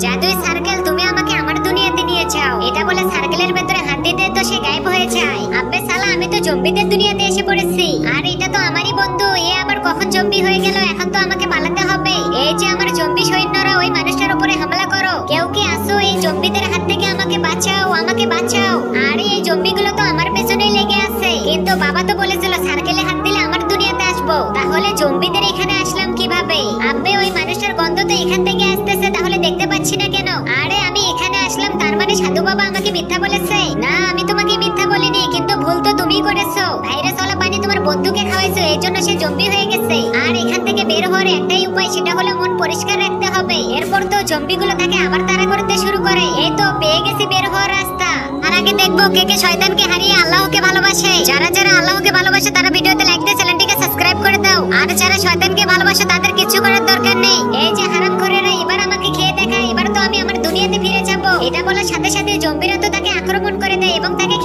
জাদুই সার্কেল, তুমি আমাকে আমার দুনিয়াতে নিয়ে যাও। এটা বলে সার্কেলের ভেতরে হাত দিতে তো সে গায়েব হয়ে যায়। আব্বে শালা, আমি তো জম্বিদের দুনিয়াতে এসে পড়েছি। আর এটা তো আমারই বন্ধু, এ আবার কখন জম্বি হয়ে গেল? এখন তো আমাকে পালাতে হবে। এই যে আমার জম্বি সৈন্যরা, ওই মানুষটার উপরে হামলা করো। কেউ কি আসো, এই জম্বিদের হাত থেকে আমাকে বাঁচাও, আমাকে বাঁচাও। আরে এই জম্বিগুলো তো আমার পেছনেই লেগে আছে। কিন্তু বাবা তো বলেছিল সার্কেলে হাত দিলে আমার দুনিয়াতে আসবো। তাহলে জম্বিদের এখানে আসলাম কিভাবে? আব্বে, ওই মানুষটার গন্ধ তো এখান থেকে আসতেছে, তাহলে দেখতে পাচ্ছি না কেন? আরে আমি এখানে আসলাম, তার মানে সাধু বাবা আমাকে মিথ্যা বলেছে? না, আমি তোমাকে মিথ্যা বলিনি, কিন্তু ভুল তো তুমিই করেছো। ভাইরাসওয়ালা পানি তোমার বন্ধুকে খাওয়াইছো, এই জন্য সে জম্বি হয়ে গেছে। আর এখান থেকে বের হওয়ার একটাই উপায়, সেটা হলো মন পরিষ্কার রাখতে হবে। এরপর তো জম্বিগুলো তাকে আবার তাড়া করতে শুরু করে। এই তো পেয়ে গেছি বের হওয়ার রাস্তা। আর আগে দেখবো কে কে শয়তানকে হারিয়ে আল্লাহকে ভালোবাসে। যারা যারা আল্লাহকে ভালোবাসে তারা ভিডিওতে লাইক দিয়ে চ্যানেলটিকে সাবস্ক্রাইব করে দাও। আর যারা শয়তানকে ভালোবাসে তাদের কিছু করার দরকার নেই। এই যে হারামখোরেরা, এবার আমাকে খেয়ে দেখা, এবার তো আমি আমার দুনিয়াতে ফিরে যাব। এটা বলার সাথে সাথে জম্বিরা তো তাকে আক্রমণ করে দেয় এবং তাকে